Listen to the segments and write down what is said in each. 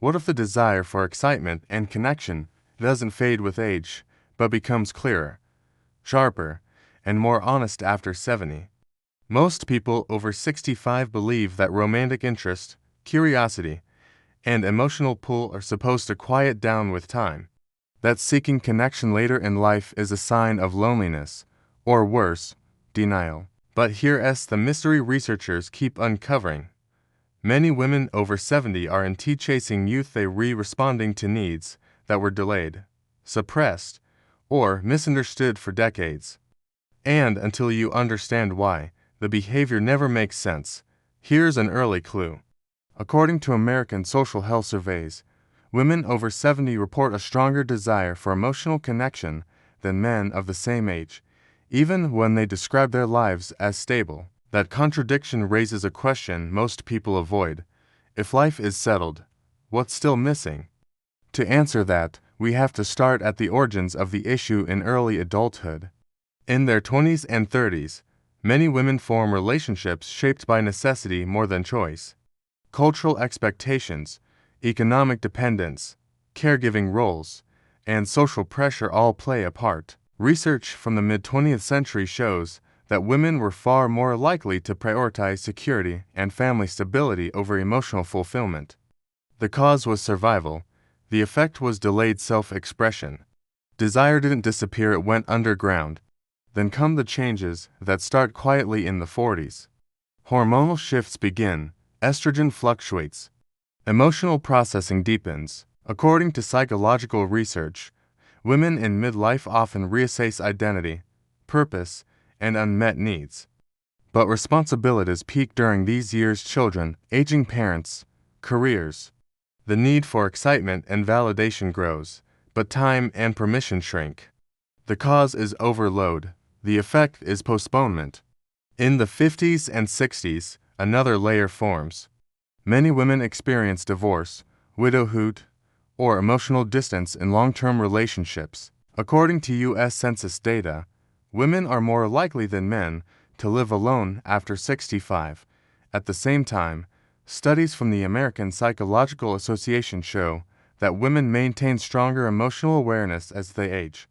What if the desire for excitement and connection doesn't fade with age, but becomes clearer, sharper, and more honest after 70? Most people over 65 believe that romantic interest, curiosity, and emotional pull are supposed to quiet down with time. That seeking connection later in life is a sign of loneliness, or worse, denial. But here's the mystery researchers keep uncovering. Many women over 70 are indeed chasing youth, they responding to needs that were delayed, suppressed, or misunderstood for decades. And until you understand why, the behavior never makes sense. Here's an early clue. According to American social health surveys, women over 70 report a stronger desire for emotional connection than men of the same age, even when they describe their lives as stable. That contradiction raises a question most people avoid. If life is settled, what's still missing? To answer that, we have to start at the origins of the issue in early adulthood. In their 20s and 30s, many women form relationships shaped by necessity more than choice. Cultural expectations, economic dependence, caregiving roles, and social pressure all play a part. Research from the mid-20th century shows that women were far more likely to prioritize security and family stability over emotional fulfillment. The cause was survival. The effect was delayed self-expression. Desire didn't disappear, it went underground. Then come the changes that start quietly in the 40s. Hormonal shifts begin. Estrogen fluctuates. Emotional processing deepens. According to psychological research, women in midlife often reassess identity, purpose, and unmet needs. But responsibilities peak during these years: children, aging parents, careers. The need for excitement and validation grows, but time and permission shrink. The cause is overload. The effect is postponement. In the 50s and 60s, another layer forms. Many women experience divorce, widowhood, or emotional distance in long-term relationships. According to U.S. Census data, women are more likely than men to live alone after 65. At the same time, studies from the American Psychological Association show that women maintain stronger emotional awareness as they age.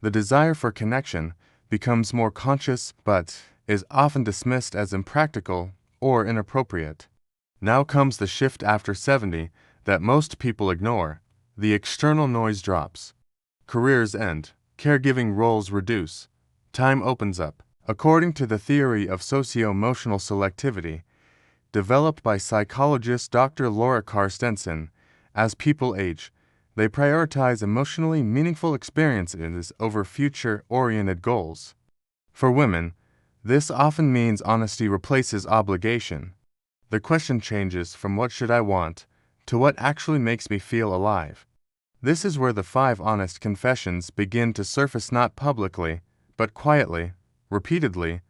The desire for connection becomes more conscious but is often dismissed as impractical or inappropriate. Now comes the shift after 70 that most people ignore. The external noise drops. Careers end. Caregiving roles reduce. Time opens up. According to the theory of socio-emotional selectivity, developed by psychologist Dr. Laura Carstensen, as people age, they prioritize emotionally meaningful experiences over future-oriented goals. For women, this often means honesty replaces obligation. The question changes from what should I want to what actually makes me feel alive. This is where the 5 honest confessions begin to surface, not publicly, but quietly, repeatedly,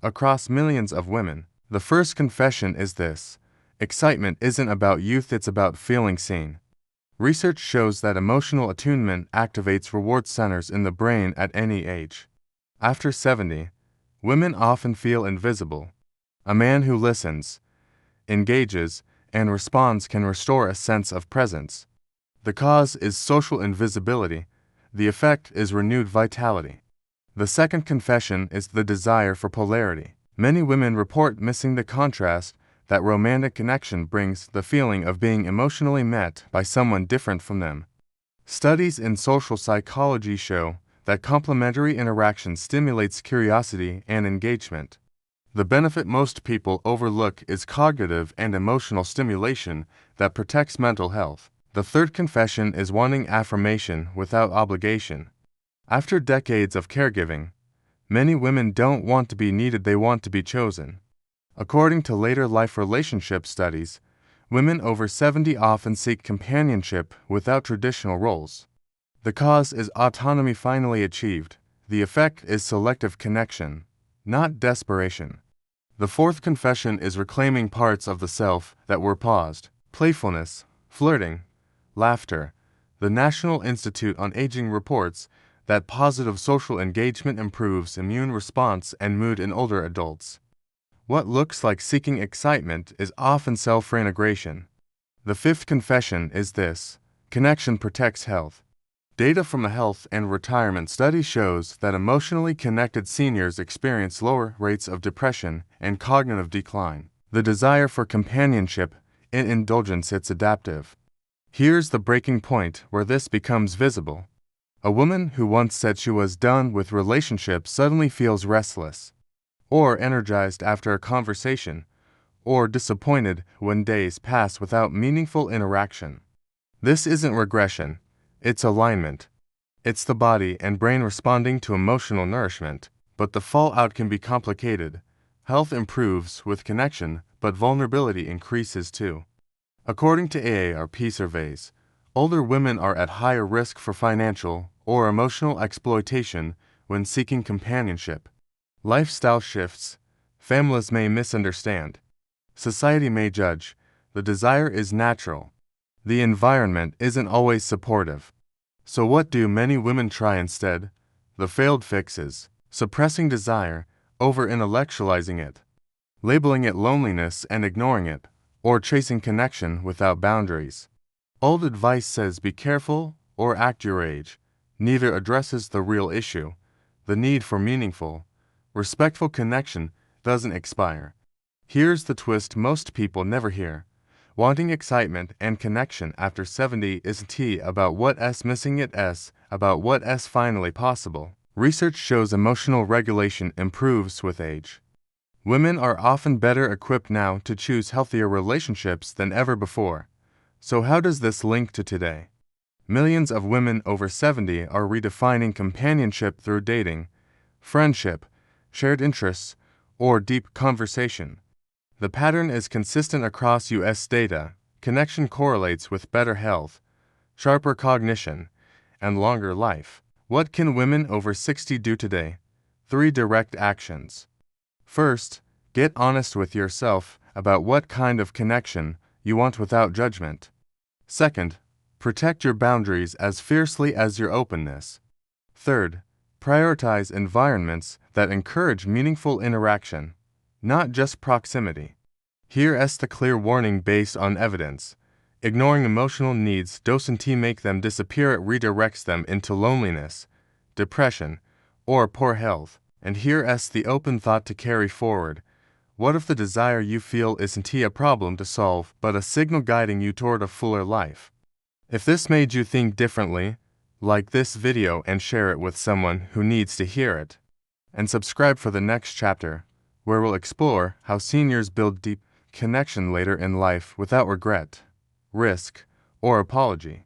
across millions of women. The first confession is this: excitement isn't about youth, it's about feeling seen. Research shows that emotional attunement activates reward centers in the brain at any age. After 70, women often feel invisible. A man who listens, engages, and responds can restore a sense of presence. The cause is social invisibility. The effect is renewed vitality. The second confession is the desire for polarity. Many women report missing the contrast that romantic connection brings, the feeling of being emotionally met by someone different from them. Studies in social psychology show that complementary interaction stimulates curiosity and engagement. The benefit most people overlook is cognitive and emotional stimulation that protects mental health. The third confession is wanting affirmation without obligation. After decades of caregiving, many women don't want to be needed, they want to be chosen. According to later life relationship studies, women over 70 often seek companionship without traditional roles. The cause is autonomy finally achieved. The effect is selective connection, not desperation. The fourth confession is reclaiming parts of the self that were paused: playfulness, flirting, laughter. The National Institute on Aging reports that positive social engagement improves immune response and mood in older adults. What looks like seeking excitement is often self-reintegration. The fifth confession is this: connection protects health. Data from a health and retirement study shows that emotionally connected seniors experience lower rates of depression and cognitive decline. The desire for companionship and indulgence is adaptive. Here's the breaking point where this becomes visible. A woman who once said she was done with relationships suddenly feels restless, or energized after a conversation, or disappointed when days pass without meaningful interaction. This isn't regression, it's alignment. It's the body and brain responding to emotional nourishment, but the fallout can be complicated. Health improves with connection, but vulnerability increases too. According to AARP surveys, older women are at higher risk for financial or emotional exploitation when seeking companionship. Lifestyle shifts, families may misunderstand, society may judge, the desire is natural. The environment isn't always supportive. So what do many women try instead? The failed fixes: suppressing desire, over-intellectualizing it, labeling it loneliness and ignoring it, or chasing connection without boundaries. Old advice says be careful or act your age. Neither addresses the real issue. The need for meaningful, respectful connection doesn't expire. Here's the twist most people never hear. Wanting excitement and connection after 70 isn't about what's missing, it's about what's finally possible. Research shows emotional regulation improves with age. Women are often better equipped now to choose healthier relationships than ever before. So how does this link to today? Millions of women over 70 are redefining companionship through dating, friendship, shared interests, or deep conversation. The pattern is consistent across U.S. data. Connection correlates with better health, sharper cognition, and longer life. What can women over 60 do today? 3 direct actions. First, get honest with yourself about what kind of connection you want without judgment. Second, protect your boundaries as fiercely as your openness. Third, prioritize environments that encourage meaningful interaction, not just proximity. Here's the clear warning based on evidence. Ignoring emotional needs doesn't make them disappear, it redirects them into loneliness, depression, or poor health. And here's the open thought to carry forward. What if the desire you feel isn't a problem to solve, but a signal guiding you toward a fuller life? If this made you think differently, like this video and share it with someone who needs to hear it. And subscribe for the next chapter, where we'll explore how seniors build deep connection later in life without regret, risk, or apology.